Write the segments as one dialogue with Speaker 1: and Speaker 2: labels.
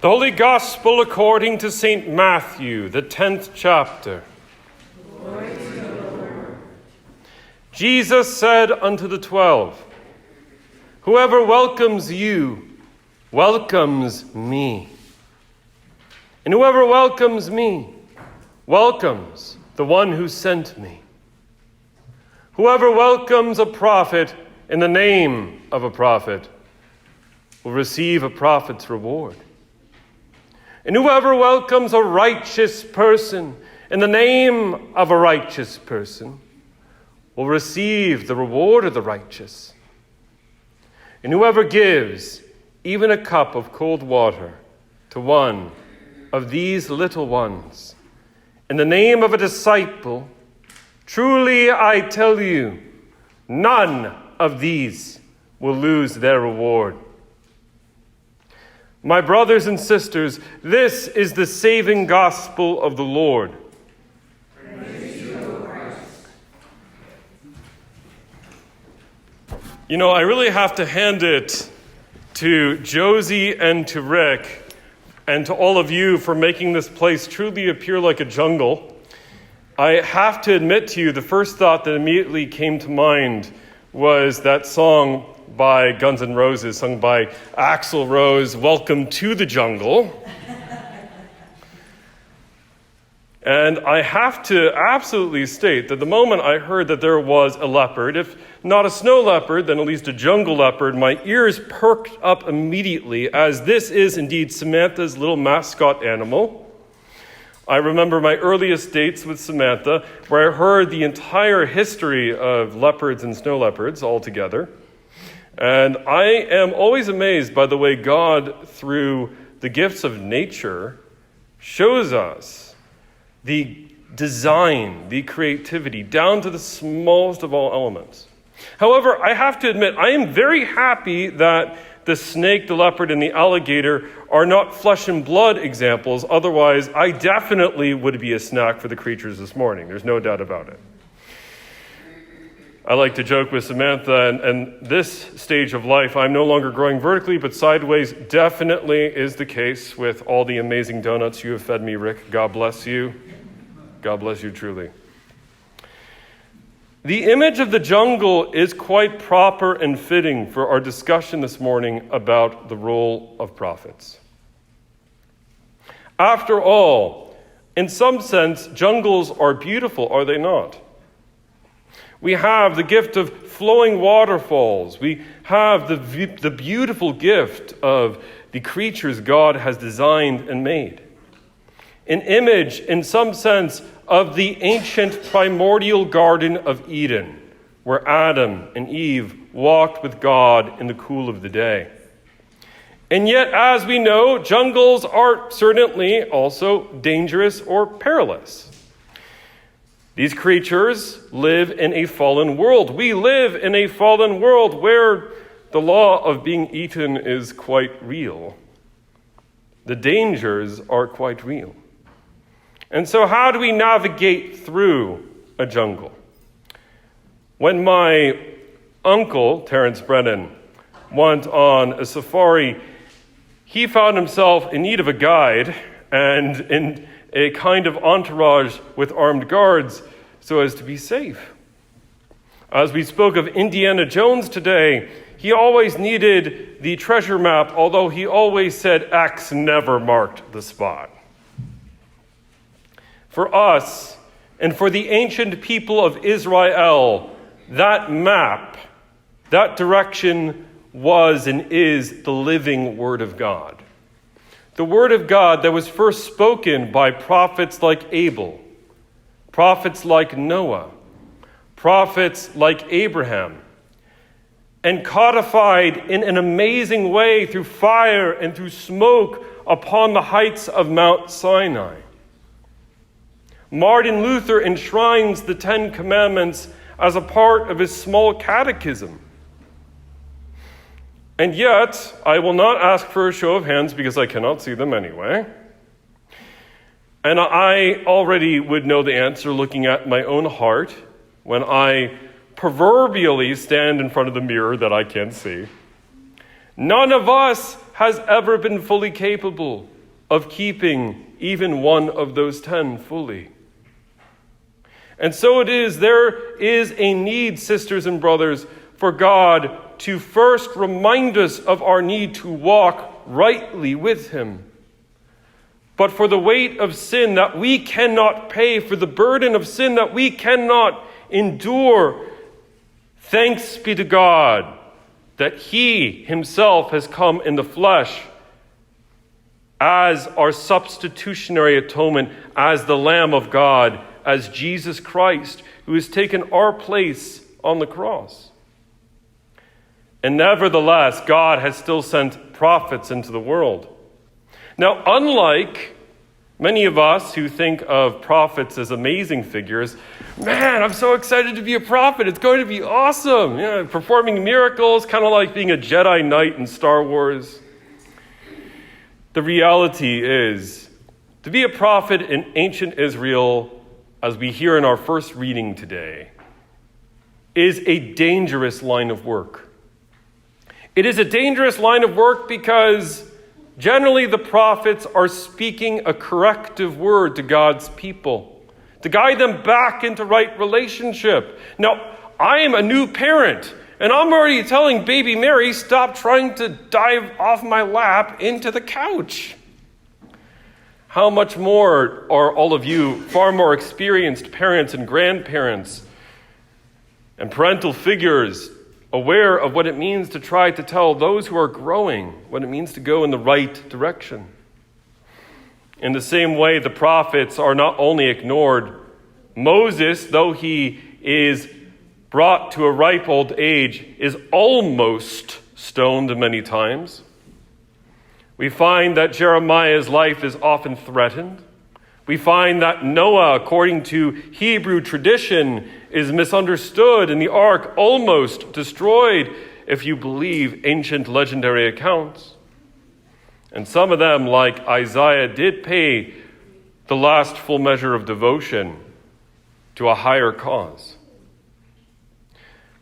Speaker 1: The Holy Gospel according to St. Matthew, the 10th chapter.
Speaker 2: Glory to the Lord.
Speaker 1: Jesus said unto the 12, Whoever welcomes you welcomes me. And whoever welcomes me welcomes the one who sent me. Whoever welcomes a prophet in the name of a prophet will receive a prophet's reward. And whoever welcomes a righteous person in the name of a righteous person will receive the reward of the righteous. And whoever gives even a cup of cold water to one of these little ones in the name of a disciple, truly I tell you, none of these will lose their reward. My brothers and sisters, this is the saving gospel of the Lord.
Speaker 2: Praise you, O Christ.
Speaker 1: You know, I really have to hand it to Josie and to Rick and to all of you for making this place truly appear like a jungle. I have to admit to you, the first thought that immediately came to mind was that song by Guns N' Roses, sung by Axl Rose, Welcome to the Jungle. And I have to absolutely state that the moment I heard that there was a leopard, if not a snow leopard, then at least a jungle leopard, my ears perked up immediately, as this is indeed Samantha's little mascot animal. I remember my earliest dates with Samantha, where I heard the entire history of leopards and snow leopards all together. And I am always amazed by the way God, through the gifts of nature, shows us the design, the creativity, down to the smallest of all elements. However, I have to admit, I am very happy that the snake, the leopard, and the alligator are not flesh and blood examples. Otherwise, I definitely would be a snack for the creatures this morning. There's no doubt about it. I like to joke with Samantha, and this stage of life, I'm no longer growing vertically, but sideways definitely is the case with all the amazing donuts you have fed me, Rick. God bless you. God bless you truly. The image of the jungle is quite proper and fitting for our discussion this morning about the role of prophets. After all, in some sense, jungles are beautiful, are they not? We have the gift of flowing waterfalls. We have the beautiful gift of the creatures God has designed and made. An image, in some sense, of the ancient primordial Garden of Eden, where Adam and Eve walked with God in the cool of the day. And yet, as we know, jungles are certainly also dangerous or perilous. These creatures live in a fallen world. We live in a fallen world where the law of being eaten is quite real. The dangers are quite real. And so how do we navigate through a jungle? When my uncle, Terrence Brennan, went on a safari, he found himself in need of a guide and in a kind of entourage with armed guards so as to be safe. As we spoke of Indiana Jones today, he always needed the treasure map, although he always said X never marked the spot. For us, and for the ancient people of Israel, that map, that direction was and is the living Word of God. The Word of God that was first spoken by prophets like Abel, prophets like Noah, prophets like Abraham, and codified in an amazing way through fire and through smoke upon the heights of Mount Sinai. Martin Luther enshrines the Ten Commandments as a part of his small catechism. And yet, I will not ask for a show of hands because I cannot see them anyway. And I already would know the answer looking at my own heart when I proverbially stand in front of the mirror that I can't see. None of us has ever been fully capable of keeping even one of those 10 fully. And so it is, there is a need, sisters and brothers, for God to first remind us of our need to walk rightly with him. But for the weight of sin that we cannot pay, for the burden of sin that we cannot endure, thanks be to God that he himself has come in the flesh as our substitutionary atonement, as the Lamb of God, as Jesus Christ, who has taken our place on the cross. And nevertheless, God has still sent prophets into the world. Now, unlike many of us who think of prophets as amazing figures, man, I'm so excited to be a prophet. It's going to be awesome. You know, performing miracles, kind of like being a Jedi Knight in Star Wars. The reality is, to be a prophet in ancient Israel, as we hear in our first reading today, is a dangerous line of work. It is a dangerous line of work because generally the prophets are speaking a corrective word to God's people, to guide them back into right relationship. Now, I am a new parent, and I'm already telling baby Mary, stop trying to dive off my lap into the couch. How much more are all of you far more experienced parents and grandparents and parental figures aware of what it means to try to tell those who are growing what it means to go in the right direction? In the same way, the prophets are not only ignored. Moses, though he is brought to a ripe old age, is almost stoned many times. We find that Jeremiah's life is often threatened. We find that Noah, according to Hebrew tradition, is misunderstood and the ark almost destroyed, if you believe ancient legendary accounts. And some of them, like Isaiah, did pay the last full measure of devotion to a higher cause.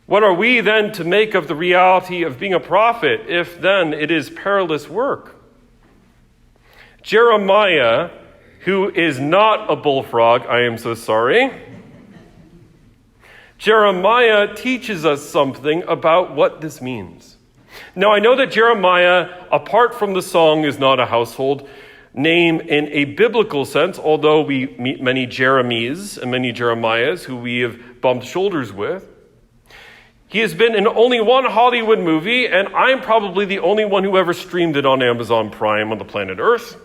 Speaker 1: What are we then to make of the reality of being a prophet if then it is perilous work? Jeremiah, who is not a bullfrog, I am so sorry. Jeremiah teaches us something about what this means. Now, I know that Jeremiah, apart from the song, is not a household name in a biblical sense, although we meet many Jeremies and many Jeremiahs who we have bumped shoulders with. He has been in only one Hollywood movie, and I'm probably the only one who ever streamed it on Amazon Prime on the planet Earth.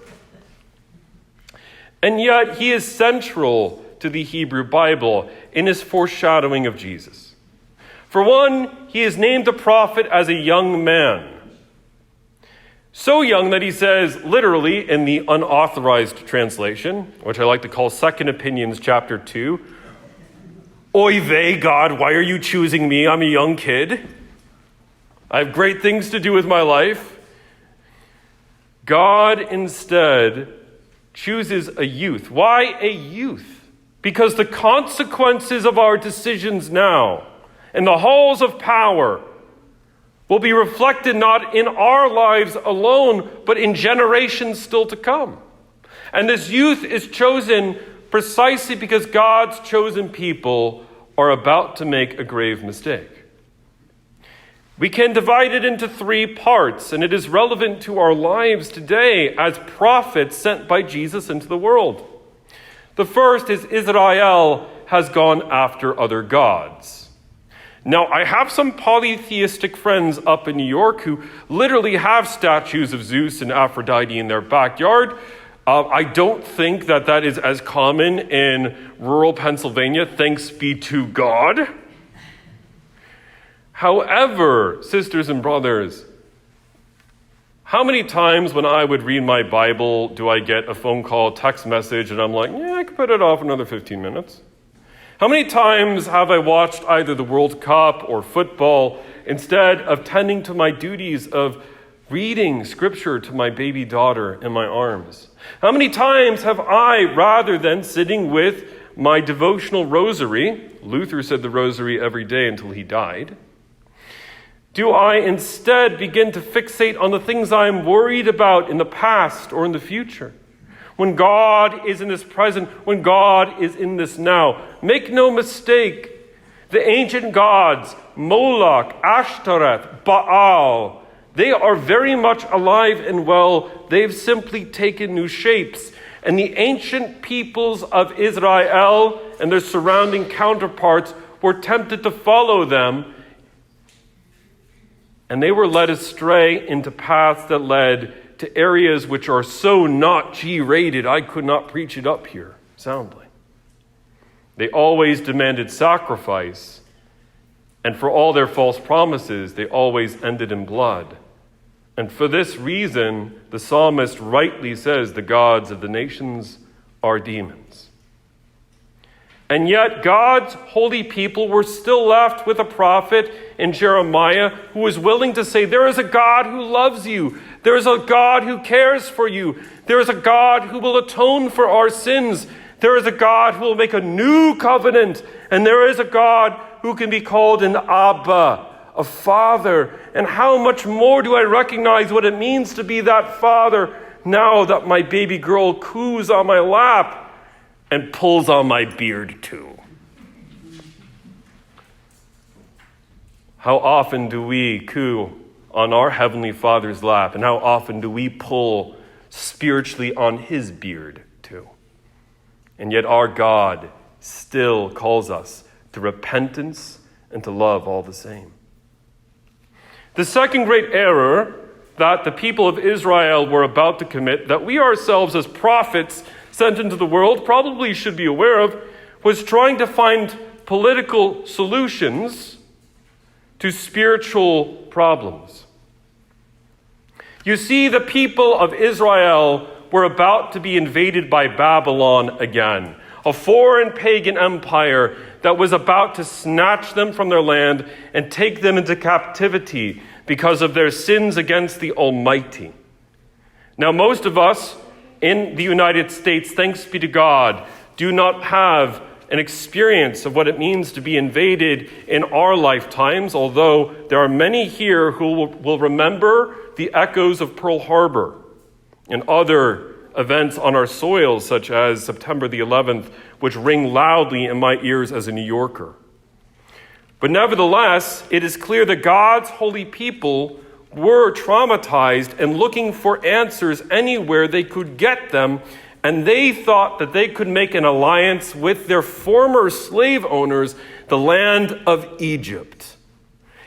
Speaker 1: And yet, he is central to the Hebrew Bible in his foreshadowing of Jesus. For one, he is named a prophet as a young man. So young that he says, literally in the unauthorized translation, which I like to call Second Opinions chapter 2, "Oy vey, God, why are you choosing me? I'm a young kid. I have great things to do with my life." God instead chooses a youth. Why a youth? Because the consequences of our decisions now in the halls of power will be reflected not in our lives alone, but in generations still to come. And this youth is chosen precisely because God's chosen people are about to make a grave mistake. We can divide it into 3 parts, and it is relevant to our lives today as prophets sent by Jesus into the world. The first is Israel has gone after other gods. Now, I have some polytheistic friends up in New York who literally have statues of Zeus and Aphrodite in their backyard. I don't think that is as common in rural Pennsylvania, thanks be to God. However, sisters and brothers, how many times when I would read my Bible do I get a phone call, text message, and I'm like, yeah, I could put it off another 15 minutes? How many times have I watched either the World Cup or football instead of tending to my duties of reading scripture to my baby daughter in my arms? How many times have I, rather than sitting with my devotional rosary, Luther said the rosary every day until he died, Do I instead begin to fixate on the things I am worried about in the past or in the future? When God is in this present, when God is in this now. Make no mistake, the ancient gods, Moloch, Ashtoreth, Baal, they are very much alive and well. They've simply taken new shapes. And the ancient peoples of Israel and their surrounding counterparts were tempted to follow them. And they were led astray into paths that led to areas which are so not G-rated, I could not preach it up here soundly. They always demanded sacrifice. And for all their false promises, they always ended in blood. And for this reason, the psalmist rightly says the gods of the nations are demons. And yet God's holy people were still left with a prophet in Jeremiah who was willing to say, there is a God who loves you. There is a God who cares for you. There is a God who will atone for our sins. There is a God who will make a new covenant. And there is a God who can be called an Abba, a father. And how much more do I recognize what it means to be that father now that my baby girl coos on my lap and pulls on my beard too. How often do we coo on our Heavenly Father's lap, and how often do we pull spiritually on his beard too? And yet our God still calls us to repentance and to love all the same. The second great error that the people of Israel were about to commit, that we ourselves as prophets sent into the world probably should be aware of, was trying to find political solutions to spiritual problems. You see, the people of Israel were about to be invaded by Babylon again, a foreign pagan empire that was about to snatch them from their land and take them into captivity because of their sins against the Almighty. Now, most of us in the United States, thanks be to God, do not have an experience of what it means to be invaded in our lifetimes, although there are many here who will remember the echoes of Pearl Harbor and other events on our soils, such as September the 11th, which ring loudly in my ears as a New Yorker. But nevertheless, it is clear that God's holy people were traumatized and looking for answers anywhere they could get them, and they thought that they could make an alliance with their former slave owners, the land of Egypt.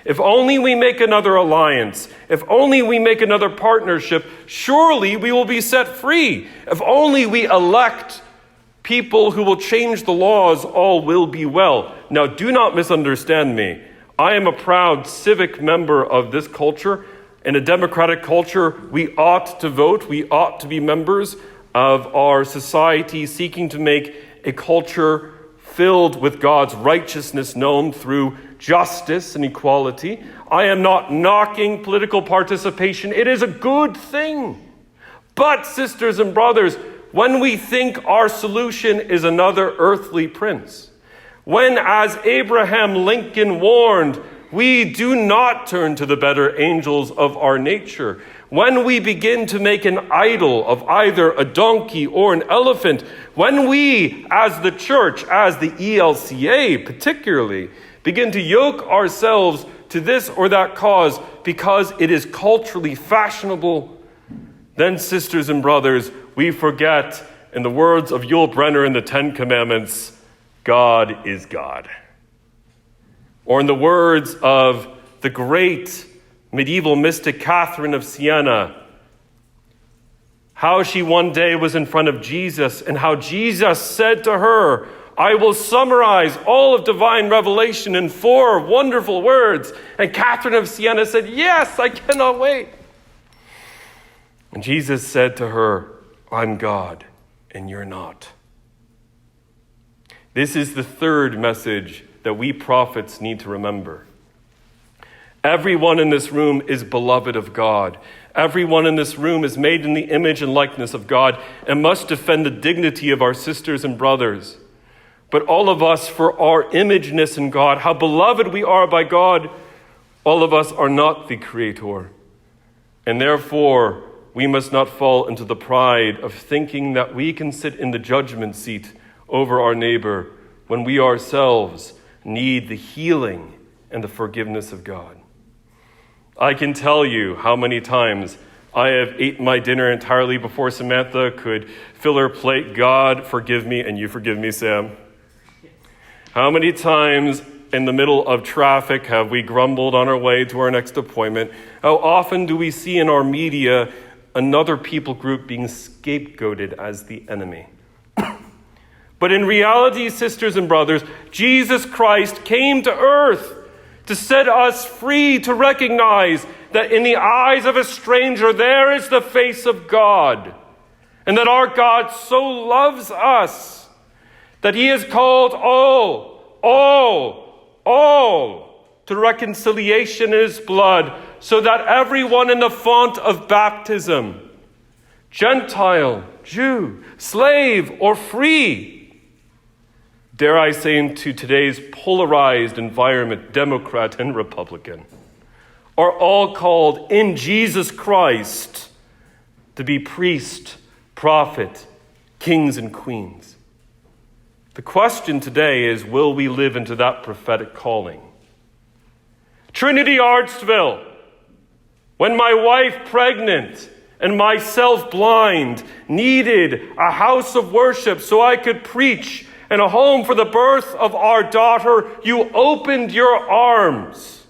Speaker 1: If only we make another alliance, if only we make another partnership, surely we will be set free. If only we elect people who will change the laws, all will be well. Now, do not misunderstand me. I am a proud civic member of this culture. In a democratic culture, we ought to vote. We ought to be members of our society, seeking to make a culture filled with God's righteousness known through justice and equality. I am not knocking political participation. It is a good thing. But, sisters and brothers, when we think our solution is another earthly prince, when, as Abraham Lincoln warned, we do not turn to the better angels of our nature, when we begin to make an idol of either a donkey or an elephant, when we, as the church, as the ELCA particularly, begin to yoke ourselves to this or that cause because it is culturally fashionable, then, sisters and brothers, we forget, in the words of Yul Brynner in the Ten Commandments, God is God. Or in the words of the great medieval mystic Catherine of Siena, how she one day was in front of Jesus and how Jesus said to her, I will summarize all of divine revelation in 4 wonderful words. And Catherine of Siena said, yes, I cannot wait. And Jesus said to her, I'm God and you're not. This is the third message that we prophets need to remember. Everyone in this room is beloved of God. Everyone in this room is made in the image and likeness of God and must defend the dignity of our sisters and brothers. But all of us, for our imageness in God, how beloved we are by God, All of us are not the creator, and therefore we must not fall into the pride of thinking that we can sit in the judgment seat over our neighbor when we ourselves need the healing and the forgiveness of God. I can tell you how many times I have ate my dinner entirely before Samantha could fill her plate. God, forgive me, and you forgive me, Sam. How many times in the middle of traffic have we grumbled on our way to our next appointment? How often do we see in our media another people group being scapegoated as the enemy? But in reality, sisters and brothers, Jesus Christ came to earth to set us free, to recognize that in the eyes of a stranger there is the face of God, and that our God so loves us that he has called all to reconciliation in his blood, so that everyone in the font of baptism, Gentile, Jew, slave, or free, dare I say into today's polarized environment, Democrat and Republican, are all called in Jesus Christ to be priest, prophet, kings, and queens. The question today is, will we live into that prophetic calling? Trinity Artsville, when my wife pregnant and myself blind needed a house of worship so I could preach and a home for the birth of our daughter, you opened your arms.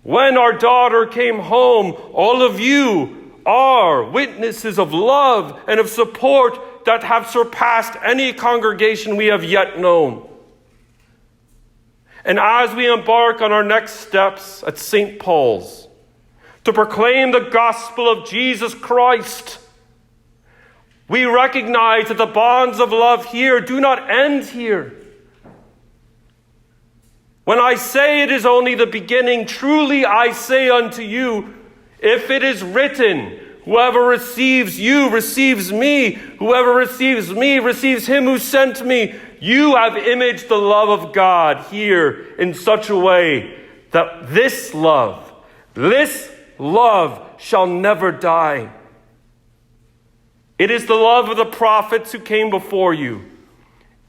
Speaker 1: When our daughter came home, all of you are witnesses of love and of support that have surpassed any congregation we have yet known. And as we embark on our next steps at St. Paul's to proclaim the gospel of Jesus Christ, we recognize that the bonds of love here do not end here. When I say it is only the beginning, truly I say unto you, if it is written, whoever receives you receives me, whoever receives me receives him who sent me, you have imaged the love of God here in such a way that this love shall never die. It is the love of the prophets who came before you.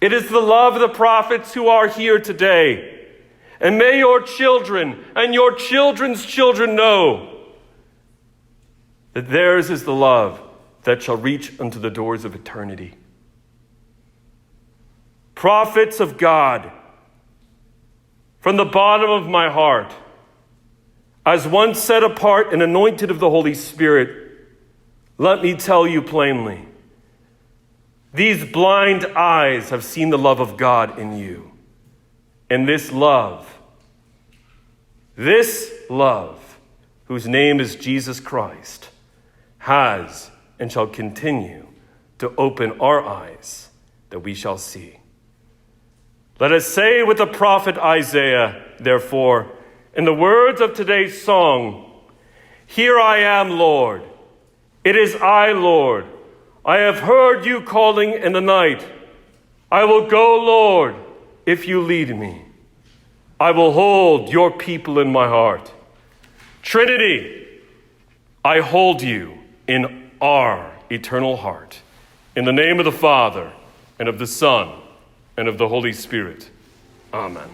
Speaker 1: It is the love of the prophets who are here today. And may your children and your children's children know that theirs is the love that shall reach unto the doors of eternity. Prophets of God, from the bottom of my heart, as one set apart and anointed of the Holy Spirit, let me tell you plainly, these blind eyes have seen the love of God in you. And this love, whose name is Jesus Christ, has and shall continue to open our eyes that we shall see. Let us say with the prophet Isaiah, therefore, in the words of today's song, "Here I am, Lord. It is I, Lord. I have heard you calling in the night. I will go, Lord, if you lead me. I will hold your people in my heart. Trinity, I hold you in our eternal heart. In the name of the Father, and of the Son, and of the Holy Spirit. Amen."